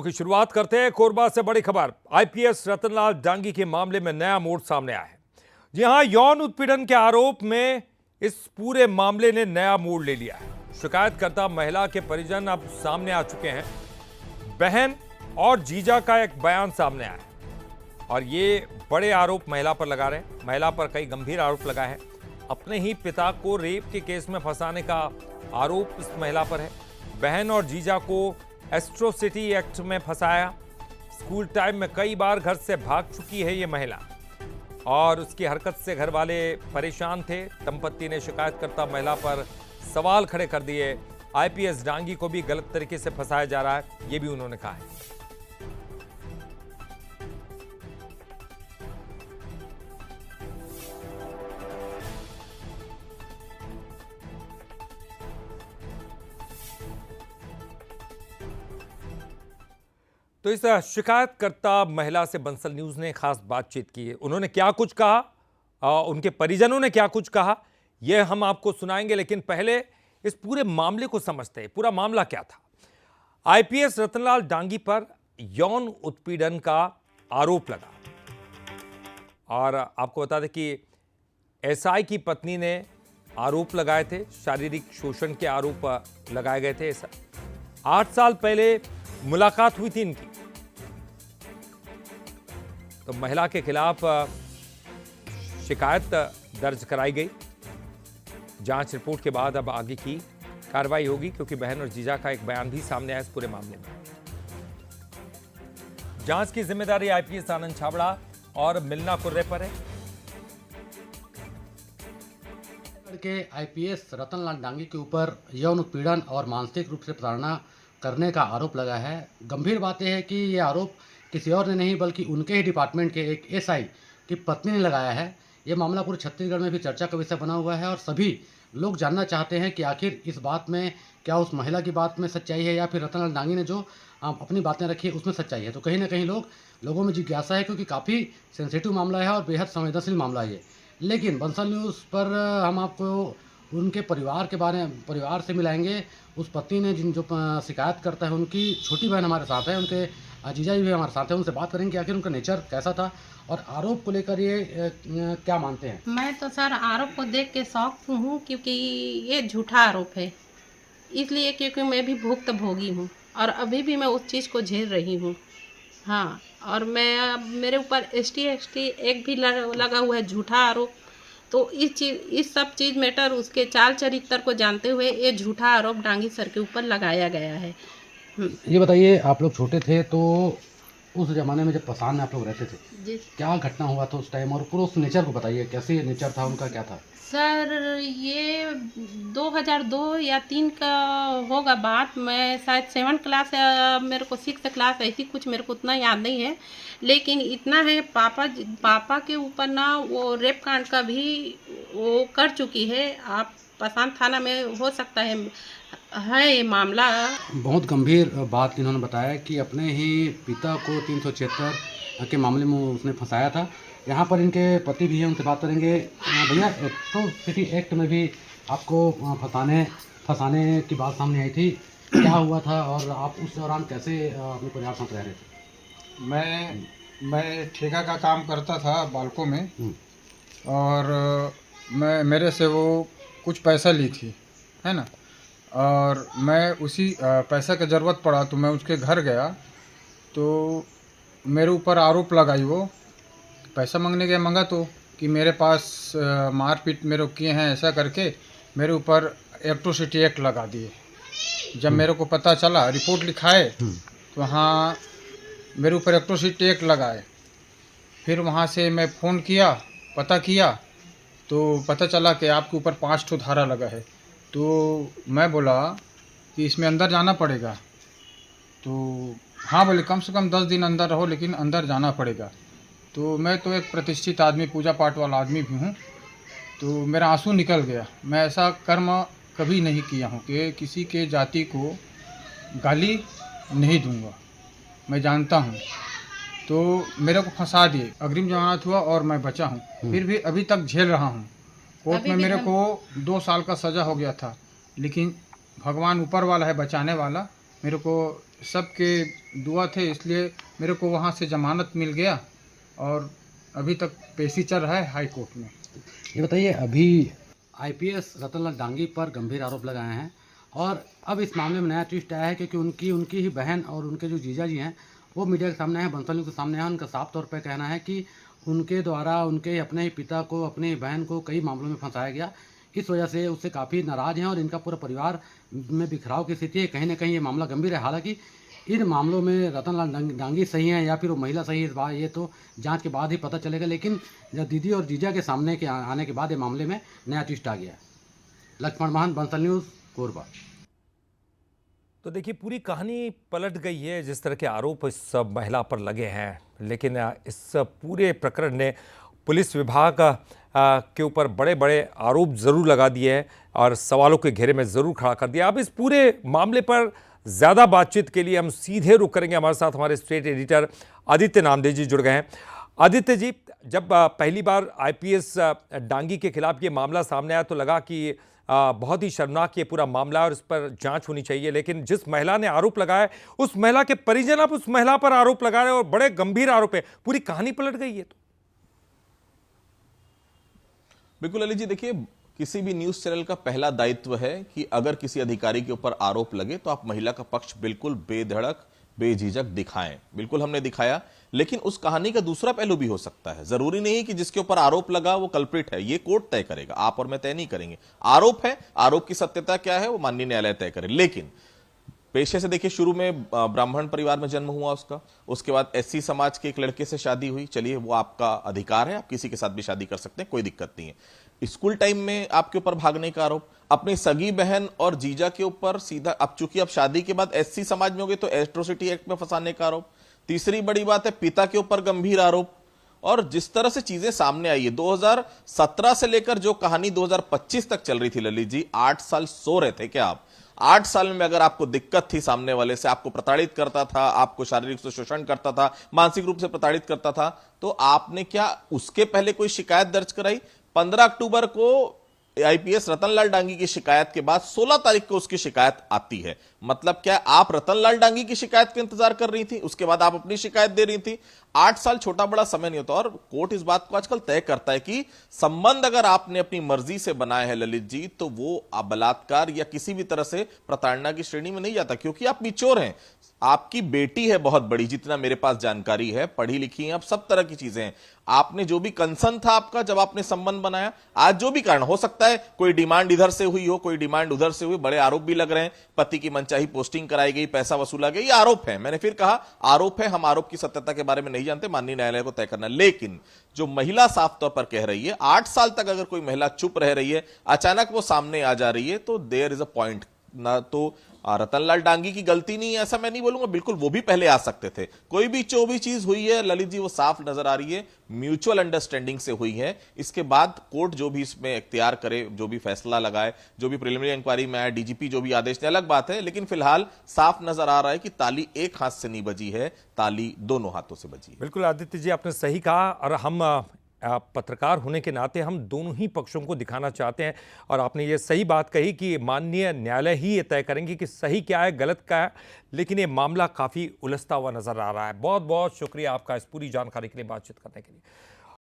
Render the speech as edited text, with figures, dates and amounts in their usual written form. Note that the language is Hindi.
की शुरुआत करते हैं कोरबा से बड़ी खबर। आईपीएस रतनलाल डांगी के मामले में नया मोड़ सामने आया है। जी हां, यौन उत्पीड़न के आरोप में इस पूरे मामले ने नया मोड़ ले लिया है। शिकायतकर्ता महिला के परिजन अब सामने आ चुके हैं। बहन और जीजा का एक बयान सामने आया है और ये बड़े आरोप महिला पर लगा रहे हैं। महिला पर कई गंभीर आरोप लगाए हैं। अपने ही पिता को रेप के केस में फंसाने का आरोप इस महिला पर है। बहन और जीजा को एट्रोसिटी एक्ट में फंसाया। स्कूल टाइम में कई बार घर से भाग चुकी है ये महिला और उसकी हरकत से घर वाले परेशान थे। दंपत्ति ने शिकायतकर्ता महिला पर सवाल खड़े कर दिए। आईपीएस डांगी को भी गलत तरीके से फंसाया जा रहा है, ये भी उन्होंने कहा है। तो इस शिकायतकर्ता महिला से बंसल न्यूज ने खास बातचीत की है। उन्होंने क्या कुछ कहा, उनके परिजनों ने क्या कुछ कहा, यह हम आपको सुनाएंगे। लेकिन पहले इस पूरे मामले को समझते हैं। पूरा मामला क्या था। आईपीएस रतनलाल डांगी पर यौन उत्पीड़न का आरोप लगा और आपको बता दें कि एसआई की पत्नी ने आरोप लगाए थे। शारीरिक शोषण के आरोप लगाए गए थे। 8 साल पहले मुलाकात हुई थी इनकी। तो महिला के खिलाफ शिकायत दर्ज कराई गई। जांच रिपोर्ट के बाद अब आगे की कार्रवाई होगी, क्योंकि बहन और जीजा का एक बयान भी सामने आया इस पूरे मामले में। जांच की जिम्मेदारी आईपीएस आनंद छाबड़ा और मिलना कुर्रे पर है। के आईपीएस रतनलाल डांगी के ऊपर यौन उत्पीड़न और मानसिक रूप से प्रताड़ना करने का आरोप लगा है। गंभीर बात यह है कि ये आरोप किसी और ने नहीं बल्कि उनके ही डिपार्टमेंट के एक एसआई की पत्नी ने लगाया है। ये मामला पूरे छत्तीसगढ़ में भी चर्चा का विषय बना हुआ है और सभी लोग जानना चाहते हैं कि आखिर इस बात में क्या उस महिला की बात में सच्चाई है या फिर रतनलाल डांगी ने जो अपनी बातें रखी है उसमें सच्चाई है। तो कहीं ना कहीं लोगों में जिज्ञासा है, क्योंकि काफ़ी सेंसिटिव मामला है और बेहद संवेदनशील मामला है ये। लेकिन बंसल न्यूज़ पर हम आपको उनके परिवार से मिलाएंगे। उस पत्नी ने जो शिकायत करता है, उनकी छोटी बहन हमारे साथ है, उनके जीजा जी भी हमारे साथ हैं। उनसे बात करेंगे कि आखिर उनका नेचर कैसा था और आरोप को लेकर ये क्या मानते हैं। मैं तो सर आरोप को देख के शौक हूँ, क्योंकि ये झूठा आरोप है। इसलिए क्योंकि मैं भी भुक्तभोगी हूँ और अभी भी मैं उस चीज़ को झेल रही हूँ। हाँ, और मेरे ऊपर एसटी एक्ट भी लगा हुआ है, झूठा आरोप। तो इस सब चीज़ मैटर उसके चाल चरित्र को जानते हुए ये झूठा आरोप डांगी सर के ऊपर लगाया गया है। ये बताइए, आप लोग छोटे थे तो उस ज़माने में जब पसान में आप लोग रहते थे, जी क्या घटना हुआ था उस टाइम और पूरा उस नेचर को बताइए, कैसे नेचर था उनका, क्या था। सर, ये 2002 या 3 का होगा बात। मैं शायद 7 क्लास या मेरे को 6 क्लास, ऐसी कुछ, मेरे को उतना याद नहीं है। लेकिन इतना है, पापा के ऊपर ना वो रेप कांड का भी वो कर चुकी है। आप पसान थाना में हो सकता है ये मामला। बहुत गंभीर बात इन्होंने बताया कि अपने ही पिता को 376 के मामले में उसने फंसाया था। यहाँ पर इनके पति भी हैं, उनसे बात करेंगे। भैया, एट्रोसिटी एक्ट में भी आपको फंसाने की बात सामने आई थी, क्या हुआ था और आप उस दौरान कैसे अपने परिवार साथ रह रहे थे। मैं ठेका का काम करता था बालकों में और मेरे से वो कुछ पैसा ली थी, है ना। और मैं उसी पैसा की ज़रूरत पड़ा तो मैं उसके घर गया तो मेरे ऊपर आरोप लगाई। वो पैसा मांगने गया, मांगा तो कि मेरे पास मारपीट मेरे को किए हैं, ऐसा करके मेरे ऊपर एट्रोसिटी एक्ट लगा दिए। जब मेरे को पता चला, रिपोर्ट लिखाए तो वहाँ मेरे ऊपर एट्रोसिटी एक्ट लगाए। फिर वहाँ से मैं फ़ोन किया, पता किया तो पता चला कि आपके ऊपर 5 ठो धारा लगा है। तो मैं बोला कि इसमें अंदर जाना पड़ेगा। तो हाँ बोले, कम से कम 10 दिन अंदर रहो, लेकिन अंदर जाना पड़ेगा। तो मैं तो एक प्रतिष्ठित आदमी, पूजा पाठ वाला आदमी भी हूँ, तो मेरा आंसू निकल गया। मैं ऐसा कर्म कभी नहीं किया हूँ कि किसी के जाति को गाली नहीं दूंगा, मैं जानता हूँ। तो मेरे को फंसा दिए, अग्रिम जमानत हुआ और मैं बचा हूँ। फिर भी अभी तक झेल रहा हूँ। कोर्ट में मेरे को 2 साल का सज़ा हो गया था, लेकिन भगवान ऊपर वाला है, बचाने वाला। मेरे को सबके दुआ थे, इसलिए मेरे को वहाँ से जमानत मिल गया और अभी तक पेशी चल रहा है हाई कोर्ट में। ये बताइए, अभी आईपीएस रतनलाल डांगी पर गंभीर आरोप लगाए हैं और अब इस मामले में नया ट्विस्ट आया है क्योंकि उनकी ही बहन और उनके जो जीजा जी हैं वो मीडिया के सामने हैं, बंसल न्यूज़ के सामने हैं। उनका साफ तौर पर कहना है कि उनके द्वारा उनके अपने ही पिता को, अपनी बहन को कई मामलों में फंसाया गया, इस वजह से उससे काफ़ी नाराज़ हैं और इनका पूरा परिवार में बिखराव की स्थिति है। कहीं ना कहीं ये मामला गंभीर है। हालांकि इन मामलों में रतनलाल डांगी सही हैं या फिर वो महिला सही है, इस बात ये तो जांच के बाद ही पता चलेगा। लेकिन जब दीदी और जीजा के सामने के आने के बाद ये मामले में नया ट्विस्ट आ गया है। लक्ष्मण महान, बंसल न्यूज़, कोरबा। तो देखिए, पूरी कहानी पलट गई है जिस तरह के आरोप इस महिला पर लगे हैं, लेकिन इस पूरे प्रकरण ने पुलिस विभाग के ऊपर बड़े बड़े आरोप ज़रूर लगा दिए हैं और सवालों के घेरे में ज़रूर खड़ा कर दिया। अब इस पूरे मामले पर ज़्यादा बातचीत के लिए हम सीधे रुख करेंगे। हमारे साथ हमारे स्टेट एडिटर आदित्य नामदेव जी जुड़ गए हैं। आदित्य जी, जब पहली बार आईपीएस डांगी के खिलाफ ये मामला सामने आया तो लगा कि बहुत ही शर्मनाक ये पूरा मामला और इस पर जांच होनी चाहिए, लेकिन जिस महिला ने आरोप लगाया उस महिला के परिजन अब उस महिला पर आरोप लगा रहे हैं और बड़े गंभीर आरोप है। पूरी कहानी पलट गई है। तो बिल्कुल अली जी, देखिए, किसी भी न्यूज चैनल का पहला दायित्व है कि अगर किसी अधिकारी के ऊपर आरोप लगे तो आप महिला का पक्ष बिल्कुल बेधड़क, बेझिझक दिखाएं। बिल्कुल हमने दिखाया, लेकिन उस कहानी का दूसरा पहलू भी हो सकता है। जरूरी नहीं कि जिसके ऊपर आरोप लगा वो कल्प्रिट है, ये कोर्ट तय करेगा, आप और मैं तय नहीं करेंगे। आरोप है, आरोप की सत्यता क्या है वो माननीय न्यायालय तय करे। लेकिन पेशे से देखिए, शुरू में ब्राह्मण परिवार में जन्म हुआ उसका, उसके बाद एससी समाज के एक लड़के से शादी हुई। चलिए, वो आपका अधिकार है, आप किसी के साथ भी शादी कर सकते हैं, कोई दिक्कत नहीं है। स्कूल टाइम में आपके ऊपर भागने का आरोप, अपनी सगी बहन और जीजा के ऊपर सीधा, अब चूंकि अब शादी के बाद एससी समाज में हो गए तो एट्रोसिटी एक्ट में फंसाने का आरोप। तीसरी बड़ी बात है, पिता के ऊपर गंभीर आरोप। और जिस तरह से चीजें सामने आई है, 2017 से लेकर जो कहानी 2025 तक चल रही थी ललित जी, 8 साल सो रहे थे क्या आप? 8 साल में अगर आपको दिक्कत थी, सामने वाले से आपको प्रताड़ित करता था, आपको शारीरिक से शोषण करता था, मानसिक रूप से प्रताड़ित करता था, तो आपने क्या उसके पहले कोई शिकायत दर्ज कराई? 15 अक्टूबर को आईपीएस रतनलाल डांगी की शिकायत के बाद 16 तारीख को उसकी शिकायत आती है। मतलब क्या आप रतनलाल डांगी की शिकायत का इंतजार कर रही थी, उसके बाद आप अपनी शिकायत दे रही थी? 8 साल छोटा बड़ा समय नहीं होता। और कोर्ट इस बात को आजकल तय करता है कि संबंध अगर आपने अपनी मर्जी से बनाए हैं ललित जी, तो वो बलात्कार या किसी भी तरह से प्रताड़ना की श्रेणी में नहीं जाता, क्योंकि आप मैच्योर हैं। आपकी बेटी है बहुत बड़ी, जितना मेरे पास जानकारी है, पढ़ी लिखी है, अब सब तरह की चीजें हैं। आपने जो भी कंसर्न था आपका जब आपने संबंध बनाया, आज जो भी कारण हो सकता है, कोई डिमांड इधर से हुई हो, कोई डिमांड उधर से हुई, बड़े आरोप भी लग रहे हैं, पति की मनचाही पोस्टिंग कराई गई, पैसा वसूला गया, ये आरोप है। मैंने फिर कहा, आरोप है, हम आरोप की सत्यता के बारे में नहीं जानते, माननीय न्यायालय को तय करना। लेकिन जो महिला साफ तौर पर कह रही है, 8 साल तक अगर कोई महिला चुप रह रही है, अचानक वो सामने आ जा रही है, तो देयर इज अ पॉइंट। ना तो रतनलाल डांगी की गलती नहीं है ऐसा मैं नहीं बोलूंगा, बिल्कुल वो भी पहले आ सकते थे। कोई भी जो भी चीज हुई है ललित जी, वो साफ नजर आ रही है, म्यूचुअल अंडरस्टैंडिंग से हुई है। इसके बाद कोर्ट जो भी इसमें इख्तियार करे, जो भी फैसला लगाए, जो भी प्रिलिमिनरी इंक्वायरी में आए, डीजीपी जो भी आदेश दे, अलग बात है। लेकिन फिलहाल साफ नजर आ रहा है कि ताली एक हाथ से नहीं बजी है, ताली दोनों हाथों से बजी है। बिल्कुल आदित्य जी, आपने सही कहा और हम पत्रकार होने के नाते हम दोनों ही पक्षों को दिखाना चाहते हैं और आपने ये सही बात कही कि माननीय न्यायालय ही ये तय करेंगे कि सही क्या है, गलत क्या है। लेकिन ये मामला काफ़ी उलझता हुआ नजर आ रहा है। बहुत बहुत शुक्रिया आपका इस पूरी जानकारी के लिए बातचीत करने के लिए।